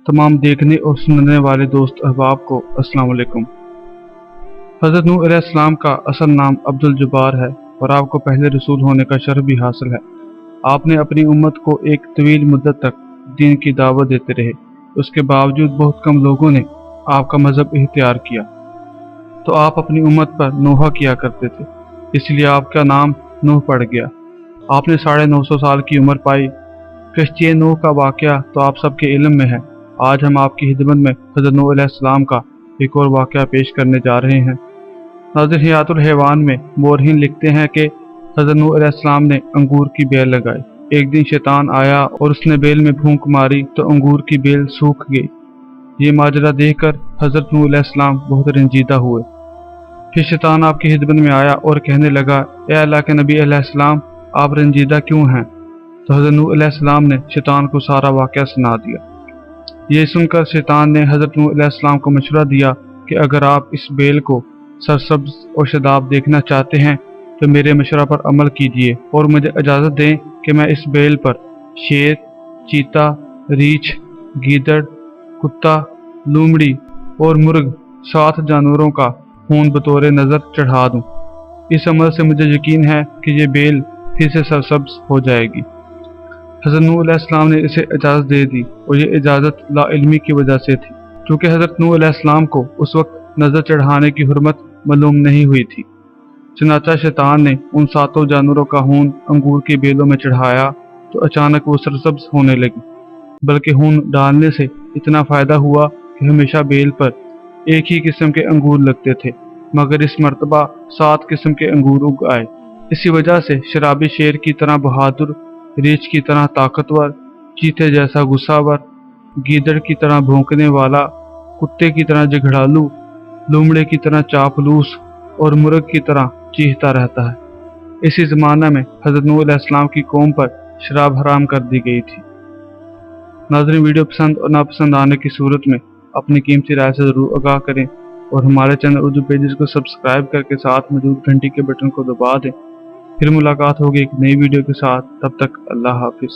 तमाम देखने और सुनने वाले दोस्त अहबाब को अस्सलाम वालेकुम। हज़रत नूह अलैहिस्सलाम का असल नाम अब्दुल जब्बार है और आपको पहले रसूल होने का शरफ भी हासिल है। आपने अपनी उम्मत को एक तवील मुद्दत तक दीन की दावत देते रहे। उसके बावजूद बहुत कम लोगों ने आपका मजहब इख्तियार किया, तो आप अपनी उम्मत पर नोहा किया करते थे, इसलिए आपका नाम नूह पड़ गया। आपने 950 साल की उम्र पाई। कश्ती नूह का वाक़या तो आप सबके इल्म में है। आज हम आपकी खिदमत में हज़रत नूह अलैहिस्सलाम का एक और वाक़या पेश करने जा रहे हैं। नाज़िर हयातुल हैवान में मोरहिन लिखते हैं कि हज़रत नूह अलैहिस्सलाम ने अंगूर की बेल लगाई। एक दिन शैतान आया और उसने बेल में फूंक मारी तो अंगूर की बेल सूख गई। ये माजरा देखकर हज़रत नूह अलैहिस्सलाम बहुत रंजीदा हुए। फिर शैतान आपकी खिदमत में आया और कहने लगा, ए अल्लाह के नबी अलैहिस्सलाम, आप रंजीदा क्यों हैं? तो हज़रत नूह अलैहिस्सलाम ने शैतान को सारा वाक़या सुना दिया। ये सुनकर शैतान ने हज़रत नूह अलैहिस्सलाम को मशवरा दिया कि अगर आप इस बेल को सरसब्ज और शदाब देखना चाहते हैं तो मेरे मशवरा पर अमल कीजिए और मुझे इजाज़त दें कि मैं इस बेल पर शेर, चीता, रीछ, गीदड़, कुत्ता, लूमड़ी और मुर्ग 7 जानवरों का खून बतौर नज़र चढ़ा दूं। इस अमल से मुझे यकीन है कि ये बेल फिर से सरसब्ज हो जाएगी। हज़रत नूह अलैहिस्सलाम ने इसे इजाज़त दे दी और ये इजाज़त लाइल्मी की वजह से थी, क्योंकि हज़रत नूह अलैहिस्सलाम को उस वक्त नज़र चढ़ाने की हुर्मत मालूम नहीं हुई थी। चनाचा शैतान ने उन 7 जानवरों का खून अंगूर की बेलों में चढ़ाया तो अचानक वो सरसब्ज होने लगी। बल्कि खून डालने से इतना फ़ायदा हुआ कि हमेशा बेल पर एक ही किस्म के अंगूर लगते थे, मगर इस मर्तबा 7 किस्म के अंगूर उग आए। इसी वजह से शराबी शेर की तरह बहादुर, रीछ की तरह ताकतवर, चीते जैसा गुस्सावर, गीदड़ की तरह भौंकने वाला, कुत्ते की तरह झगड़ालू, लूमड़े की तरह चापलूस और मुर्ग की तरह चीखता रहता है। इसी ज़माना में हज़रत नूह अलैहिस्सलाम की कौम पर शराब हराम कर दी गई थी। नाज़रीन, वीडियो पसंद और नापसंद आने की सूरत में अपनी कीमती राय से ज़रूर आगाह करें और हमारे चैनल उर्दू पेजेस को सब्सक्राइब करके साथ मौजूद घंटी के बटन को दबा दें। फिर मुलाकात होगी एक नई वीडियो के साथ। तब तक अल्लाह हाफिज़।